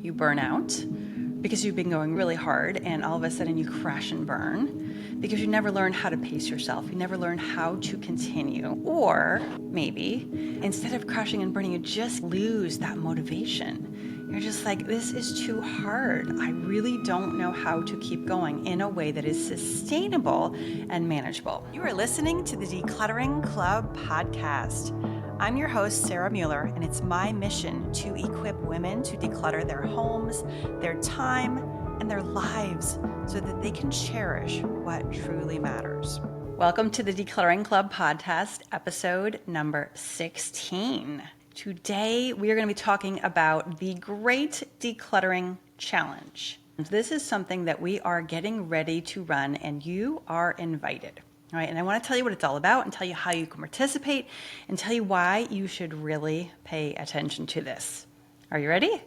You burn out because you've been going really hard and all of a sudden you crash and burn because you never learn how to pace yourself. You never learn how to continue. Or maybe instead of crashing and burning, you just lose that motivation. You're just like, this is too hard. I really don't know how to keep going in a way that is sustainable and manageable. You are listening to the Decluttering Club podcast. I'm your host, Sarah Mueller, and it's my mission to equip women to declutter their homes, their time, and their lives so that they can cherish what truly matters. Welcome to the Decluttering Club podcast, episode number 16. Today, we are going to be talking about the Great Decluttering Challenge. This is something that we are getting ready to run, and you are invited. All right, and I want to tell you what it's all about and tell you how you can participate and tell you why you should really pay attention to this. Are you ready?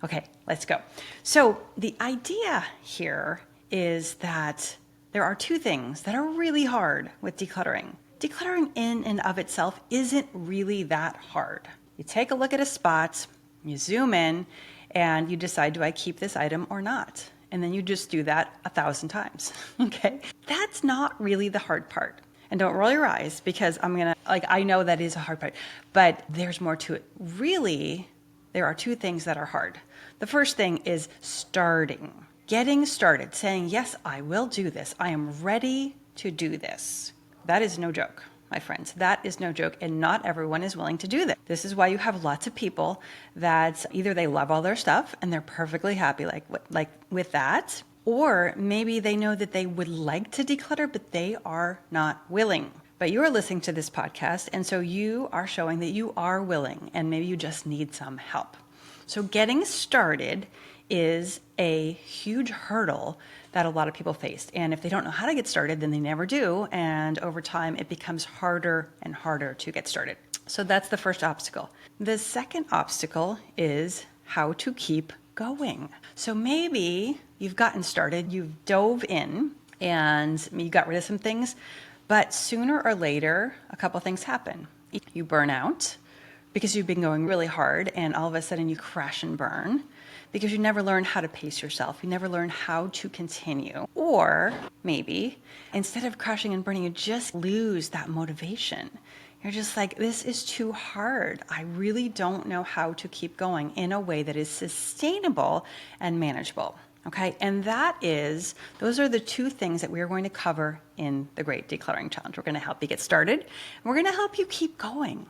Okay, let's go. So the idea here is that there are two things that are really hard with decluttering. Decluttering in and of itself isn't really that hard. You take a look at a spot, you zoom in, and you decide, do I keep this item or not? And then you just do that 1,000 times, okay? That's not really the hard part. And don't roll your eyes because I know that is a hard part, but there's more to it. Really, there are two things that are hard. The first thing is starting, getting started, saying, yes, I will do this. I am ready to do this. That is no joke, my friends. That is no joke, and not everyone is willing to do that. This is why you have lots of people that either they love all their stuff and they're perfectly happy with that, or maybe they know that they would like to declutter, but they are not willing. But you are listening to this podcast, and so you are showing that you are willing, and maybe you just need some help. So getting started is a huge hurdle that a lot of people face. And if they don't know how to get started, then they never do. And over time, it becomes harder and harder to get started. So that's the first obstacle. The second obstacle is how to keep going. So maybe you've gotten started, you've dove in, and you got rid of some things, but sooner or later, a couple things happen. You burn out because you've been going really hard, and all of a sudden you crash and burn because you never learn how to pace yourself. You never learn how to continue. Or maybe instead of crashing and burning, you just lose that motivation. You're just like, this is too hard. I really don't know how to keep going in a way that is sustainable and manageable. Okay, and those are the two things that we are going to cover in the Great Decluttering Challenge. We're going to help you get started, and we're going to help you keep going.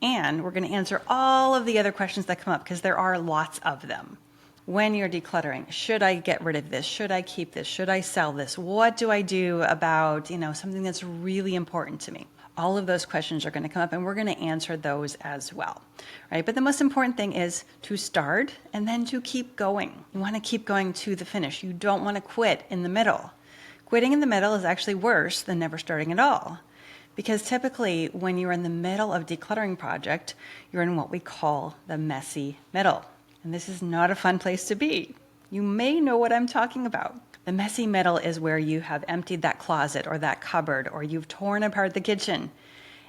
And we're going to answer all of the other questions that come up because there are lots of them. When you're decluttering, should I get rid of this? Should I keep this? Should I sell this? What do I do about, something that's really important to me? All of those questions are going to come up, and we're going to answer those as well, right? But the most important thing is to start and then to keep going. You want to keep going to the finish. You don't want to quit in the middle. Quitting in the middle is actually worse than never starting at all. Because typically when you're in the middle of a decluttering project, you're in what we call the messy middle. And this is not a fun place to be. You may know what I'm talking about. The messy middle is where you have emptied that closet or that cupboard, or you've torn apart the kitchen,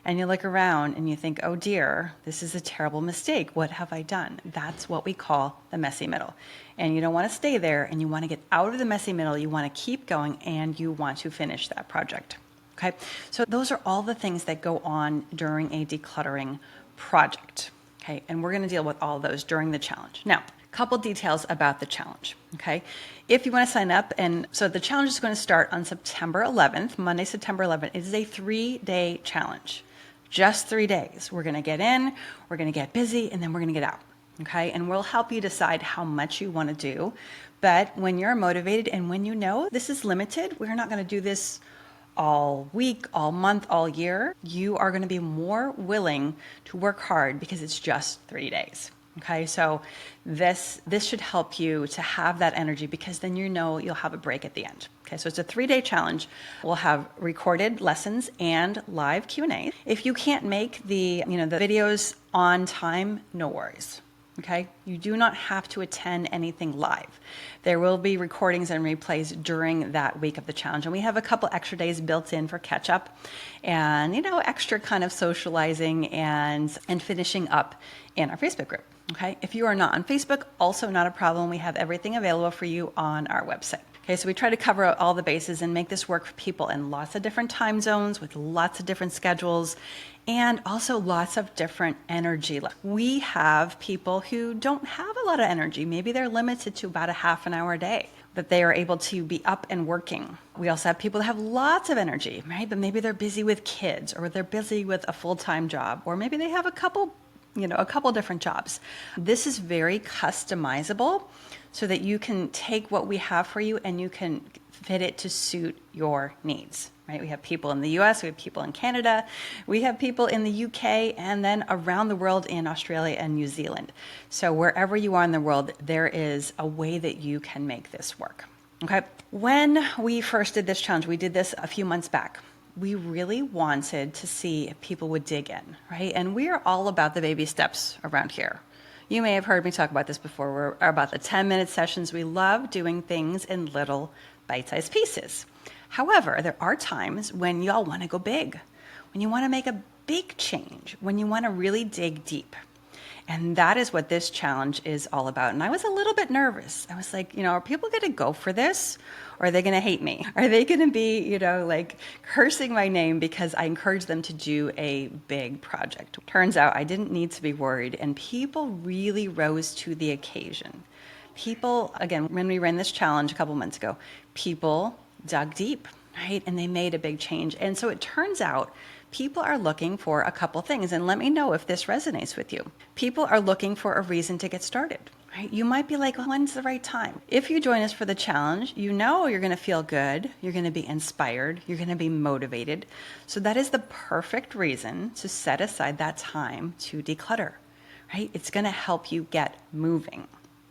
and you look around and you think, oh dear, this is a terrible mistake. What have I done? That's what we call the messy middle. And you don't want to stay there, and you want to get out of the messy middle. You want to keep going, and you want to finish that project. Okay, so those are all the things that go on during a decluttering project. Okay, and we're going to deal with all those during the challenge. Now, a couple details about the challenge. Okay, if you want to sign up, and so the challenge is going to start on September 11th, Monday, September 11th. It is a 3-day challenge, just 3 days. We're going to get in, we're going to get busy, and then we're going to get out. Okay, and we'll help you decide how much you want to do. But when you're motivated and when you know this is limited, we're not going to do this all week, all month, all year, you are going to be more willing to work hard because it's just 3 days. Okay, so this should help you to have that energy because then you'll have a break at the end. Okay, so it's a 3-day challenge. We'll have recorded lessons and live Q&A. If you can't make the videos on time, no worries. Okay, you do not have to attend anything live. There will be recordings and replays during that week of the challenge. And we have a couple extra days built in for catch up and, extra kind of socializing and finishing up in our Facebook group. Okay, if you are not on Facebook, also not a problem. We have everything available for you on our website. Okay, so we try to cover all the bases and make this work for people in lots of different time zones with lots of different schedules and also lots of different energy. We have people who don't have a lot of energy. Maybe they're limited to about a half an hour a day that they are able to be up and working. We also have people that have lots of energy, right? But maybe they're busy with kids or they're busy with a full-time job, or maybe they have a couple different jobs. This is very customizable so that you can take what we have for you and you can fit it to suit your needs, right? We have people in the US, we have people in Canada, we have people in the UK, and then around the world in Australia and New Zealand. So wherever you are in the world, there is a way that you can make this work, okay? When we first did this challenge, we did this a few months back. We really wanted to see if people would dig in, right? And we are all about the baby steps around here. You may have heard me talk about this before. We're about the 10-minute sessions. We love doing things in little bite-sized pieces. However, there are times when y'all want to go big, when you want to make a big change, when you want to really dig deep. And that is what this challenge is all about. And I was a little bit nervous. I was like, are people going to go for this? Or are they going to hate me? Are they going to be, cursing my name because I encouraged them to do a big project? Turns out I didn't need to be worried. And people really rose to the occasion. People, again, when we ran this challenge a couple months ago, people dug deep, right? And they made a big change. And so it turns out people are looking for a couple things, and let me know if this resonates with you. People are looking for a reason to get started, right? You might be like, well, when's the right time? If you join us for the challenge, you're going to feel good, you're going to be inspired, you're going to be motivated. So that is the perfect reason to set aside that time to declutter, right? It's going to help you get moving.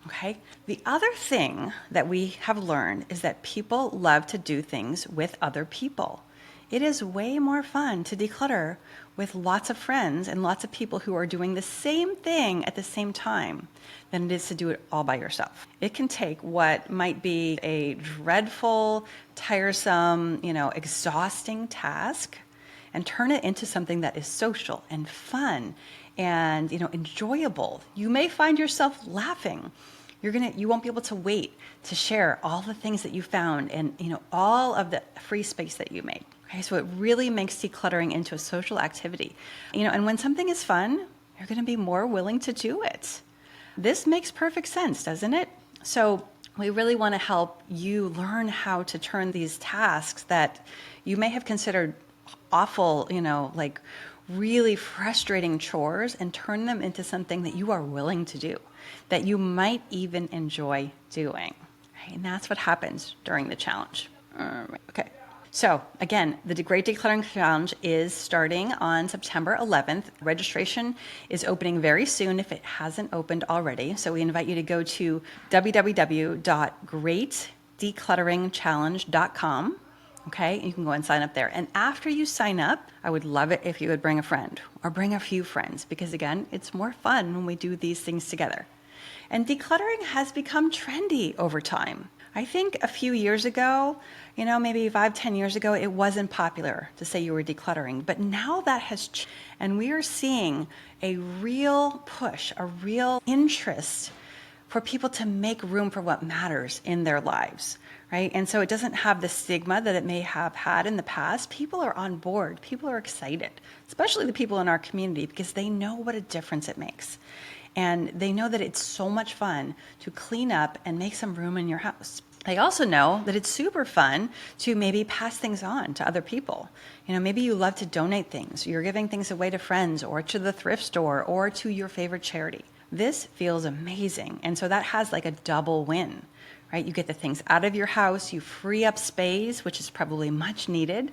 Okay. The other thing that we have learned is that people love to do things with other people. It is way more fun to declutter with lots of friends and lots of people who are doing the same thing at the same time than it is to do it all by yourself. It can take what might be a dreadful, tiresome, exhausting task and turn it into something that is social and fun and, enjoyable. You may find yourself laughing. You won't be able to wait to share all the things that you found and, all of the free space that you made. Okay, so it really makes decluttering into a social activity. And when something is fun, you're going to be more willing to do it. This makes perfect sense, doesn't it? So we really want to help you learn how to turn these tasks that you may have considered awful, really frustrating chores and turn them into something that you are willing to do, that you might even enjoy doing. Right? And that's what happens during the challenge. Okay. So again, the Great Decluttering Challenge is starting on September 11th. Registration is opening very soon if it hasn't opened already. So we invite you to go to www.greatdeclutteringchallenge.com. Okay, you can go and sign up there. And after you sign up, I would love it if you would bring a friend or bring a few friends because, again, it's more fun when we do these things together. And decluttering has become trendy over time. I think a few years ago, maybe 5-10 years ago, it wasn't popular to say you were decluttering. But now that has changed, and we are seeing a real push, a real interest for people to make room for what matters in their lives, right? And so it doesn't have the stigma that it may have had in the past. People are on board. People are excited, especially the people in our community, because they know what a difference it makes. And they know that it's so much fun to clean up and make some room in your house. They also know that it's super fun to maybe pass things on to other people. Maybe you love to donate things. You're giving things away to friends or to the thrift store or to your favorite charity. This feels amazing. And so that has like a double win, right? You get the things out of your house, you free up space, which is probably much needed,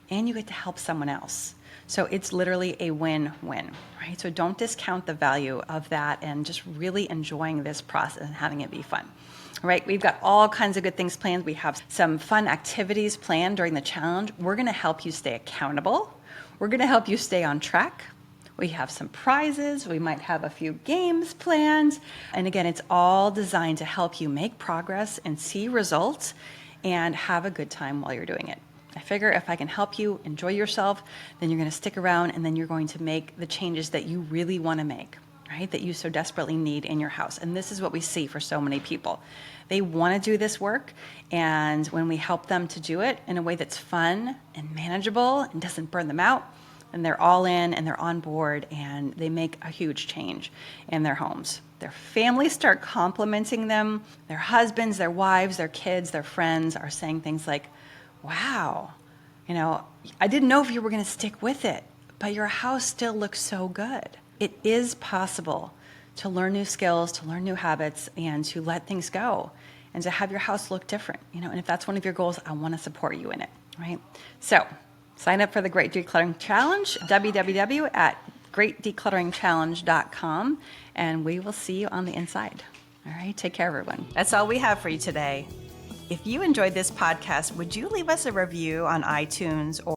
and you get to help someone else. So it's literally a win-win, right? So don't discount the value of that and just really enjoying this process and having it be fun. All right, we've got all kinds of good things planned. We have some fun activities planned during the challenge. We're going to help you stay accountable. We're going to help you stay on track. We have some prizes. We might have a few games planned. And again, it's all designed to help you make progress and see results and have a good time while you're doing it. I figure if I can help you enjoy yourself, then you're going to stick around and then you're going to make the changes that you really want to make. right, that you so desperately need in your house. And this is what we see for so many people. They want to do this work, and when we help them to do it in a way that's fun and manageable and doesn't burn them out, and they're all in and they're on board, and they make a huge change in their homes. Their families start complimenting them. Their husbands, their wives, their kids, their friends are saying things like, wow, I didn't know if you were going to stick with it, but your house still looks so good. It is possible to learn new skills, to learn new habits, and to let things go, and to have your house look different. And if that's one of your goals, I want to support you in it, right? So sign up for the Great Decluttering Challenge, www.greatdeclutteringchallenge.com, and we will see you on the inside. All right, take care, everyone. That's all we have for you today. If you enjoyed this podcast, would you leave us a review on iTunes or